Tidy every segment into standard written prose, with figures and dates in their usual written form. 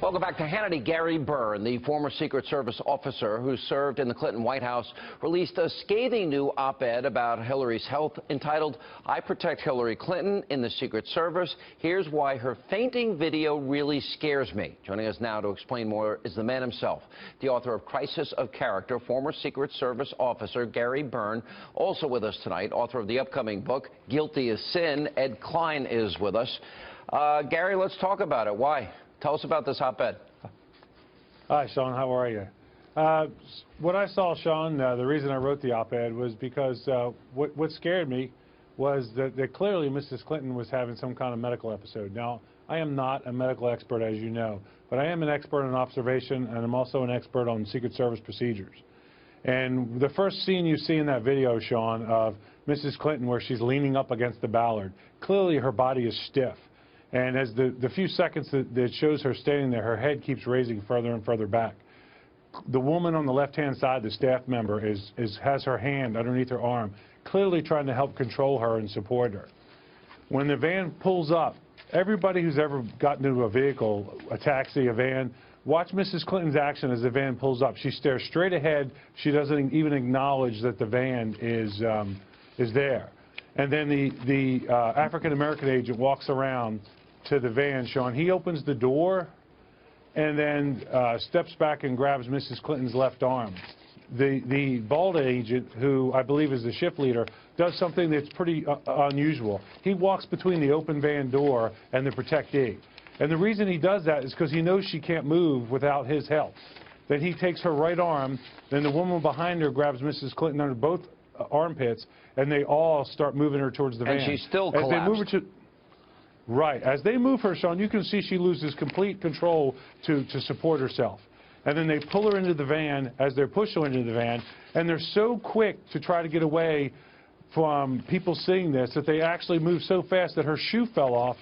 Welcome back to Hannity. Gary Byrne, the former Secret Service officer who served in the Clinton White House, released a scathing new op-ed about Hillary's health entitled, "I Protect Hillary Clinton in the Secret Service. Here's why her fainting video really scares me." Joining us now to explain more is the man himself, the author of Crisis of Character, former Secret Service officer Gary Byrne. Also with us tonight, author of the upcoming book, Guilty as Sin. Ed Klein is with us. Gary, let's talk about it. Why? Tell us about this op-ed. Hi, Sean. How are you? What I saw, Sean, the reason I wrote the op-ed was because what scared me was that clearly Mrs. Clinton was having some kind of medical episode. Now, I am not a medical expert, as you know, but I am an expert on observation, and I'm also an expert on Secret Service procedures. And the first scene you see in that video, Sean, of Mrs. Clinton where she's leaning up against the Ballard, clearly her body is stiff. And as the few seconds that shows her standing there, her head keeps raising further and further back. The woman on the left-hand side, the staff member, has her hand underneath her arm, clearly trying to help control her and support her. When the van pulls up, everybody who's ever gotten into a vehicle, a taxi, a van, watch Mrs. Clinton's action as the van pulls up. She stares straight ahead. She doesn't even acknowledge that the van is there. And then the African-American agent walks around to the van, Sean. He opens the door and then steps back and grabs Mrs. Clinton's left arm. The bald agent, who I believe is the shift leader, does something that's pretty unusual. He walks between the open van door and the protectee. And the reason he does that is because he knows she can't move without his help. Then he takes her right arm, then the woman behind her grabs Mrs. Clinton under both armpits, and they all start moving her towards the van. And she's still collapsed. As they move her right. As they move her, Sean, you can see she loses complete control to support herself. And then they pull her into the van as they're pushing her into the van, and they're so quick to try to get away from people seeing this that they actually move so fast that her shoe fell off,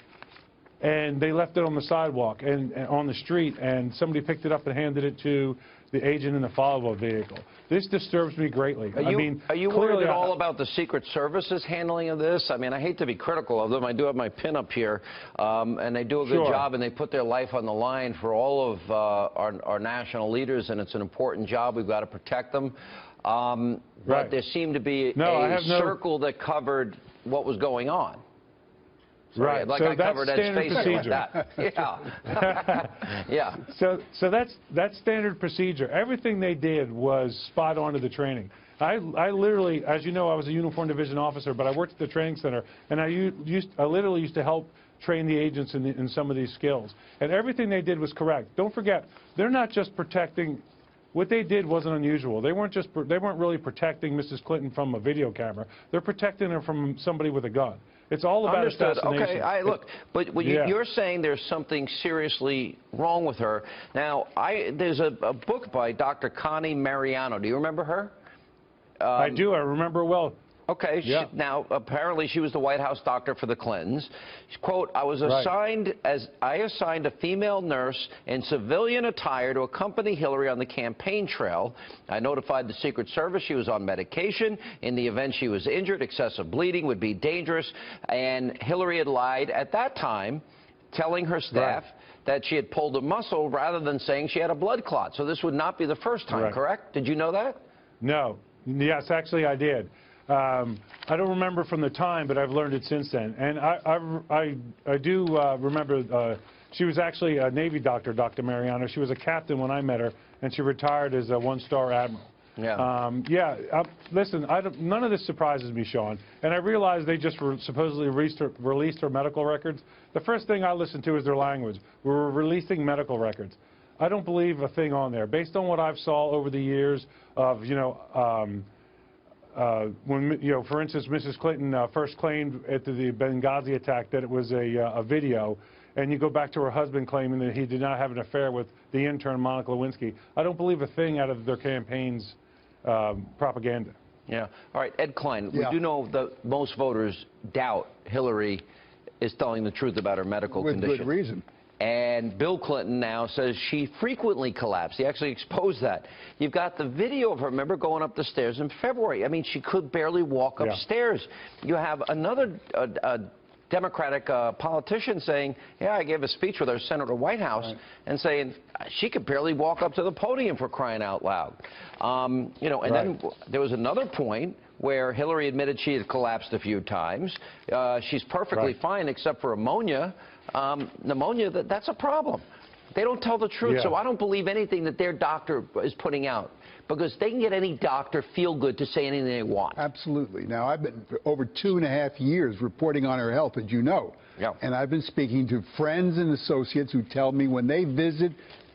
and they left it on the sidewalk and on the street, and somebody picked it up and handed it to the agent in the follow-up vehicle. This disturbs me greatly. Are you worried at all about the Secret Service's handling of this? I mean, I hate to be critical of them. I do have my pin up here, and they do a good job, and they put their life on the line for all of our national leaders, and it's an important job. We've got to protect them. But there seemed to be a circle that covered what was going on. Sorry, right, like so I covered that's standard procedure. Like that. Yeah. So that's standard procedure. Everything they did was spot on to the training. I literally, as you know, I was a uniform division officer, but I worked at the training center, and I literally used to help train the agents in some of these skills. And everything they did was correct. Don't forget, they're not just protecting. What they did wasn't unusual. They weren't really protecting Mrs. Clinton from a video camera. They're protecting her from somebody with a gun. It's all about assassination. Okay, look, but you're saying there's something seriously wrong with her. Now, there's a book by Dr. Connie Mariano. Do you remember her? I do. I remember her well. Okay. Yeah. Now, apparently, she was the White House doctor for the Clintons. Quote, I assigned a female nurse in civilian attire to accompany Hillary on the campaign trail. I notified the Secret Service she was on medication. In the event she was injured, excessive bleeding would be dangerous. And Hillary had lied at that time, telling her staff that she had pulled a muscle rather than saying she had a blood clot. So this would not be the first time, correct? Did you know that? No. Yes, actually, I did. I don't remember from the time, but I've learned it since then. And I do remember she was actually a Navy doctor, Dr. Mariano. She was a captain when I met her, and she retired as a one-star admiral. Yeah. Listen, none of this surprises me, Sean. And I realize they just supposedly released her medical records. The first thing I listen to is their language. We're releasing medical records. I don't believe a thing on there. Based on what I've saw over the years of, when, for instance, Mrs. Clinton first claimed at the Benghazi attack that it was a video, and you go back to her husband claiming that he did not have an affair with the intern, Monica Lewinsky. I don't believe a thing out of their campaign's propaganda. Yeah. All right, Ed Klein, we do know that most voters doubt Hillary is telling the truth about her medical condition. With good reason. And Bill Clinton now says she frequently collapsed. He actually exposed that. You've got the video of her, remember, going up the stairs in February. I mean, she could barely walk upstairs. You have another Democratic politician saying, yeah, I gave a speech with our Senator White House, and saying she could barely walk up to the podium, for crying out loud. You know, and then there was another point where Hillary admitted she had collapsed a few times. She's perfectly fine except for pneumonia. Pneumonia, that's a problem. They don't tell the truth, so I don't believe anything that their doctor is putting out, because they can get any doctor feel good to say anything they want. Absolutely. Now, I've been for over 2.5 years reporting on her health, as you know. And I've been speaking to friends and associates who tell me when they visit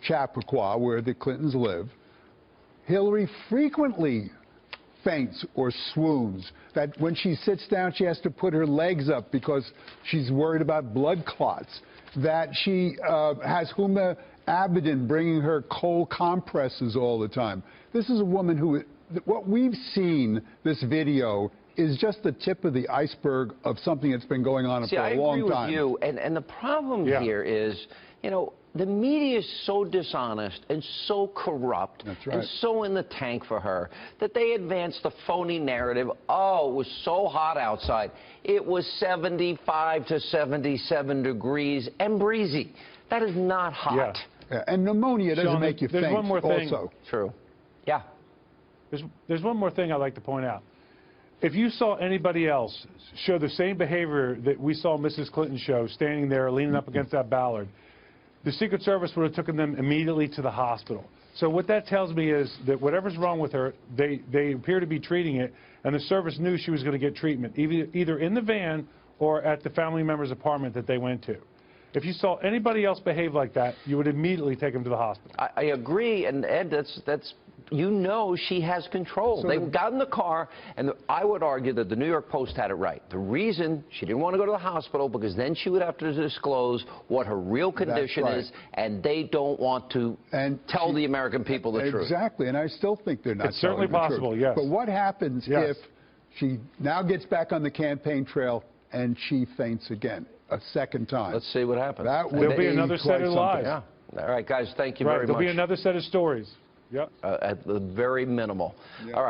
Chappaqua, where the Clintons live, Hillary frequently faints or swoons, that when she sits down she has to put her legs up because she's worried about blood clots, that she has Huma Abedin bringing her cold compresses all the time. This is a woman who, what we've seen, this video, is just the tip of the iceberg of something that's been going on for a long time. I agree with you, and the problem here is, you know, the media is so dishonest and so corrupt and so in the tank for her that they advance the phony narrative. Oh, it was so hot outside. It was 75 to 77 degrees and breezy. That is not hot. And pneumonia doesn't make you faint. There's one more thing. Also. True. Yeah. There's one more thing I'd like to point out. If you saw anybody else show the same behavior that we saw Mrs. Clinton show, standing there leaning up against that Ballard, the Secret Service would have taken them immediately to the hospital. So what that tells me is that whatever's wrong with her, they appear to be treating it, and the service knew she was going to get treatment, either in the van or at the family member's apartment that they went to. If you saw anybody else behave like that, you would immediately take them to the hospital. I agree, and Ed, that's you know she has control. So they got in the car, and I would argue that the New York Post had it right. The reason she didn't want to go to the hospital, because then she would have to disclose what her real condition is, and they don't want to tell the American people the truth. Exactly, and I still think they're not It's certainly possible, yes. But what happens if she now gets back on the campaign trail and she faints again, a second time? Let's see what happens. There'll be another set of lies. Yeah. All right, guys, thank you very much. There'll be another set of stories. At the very minimal. All right.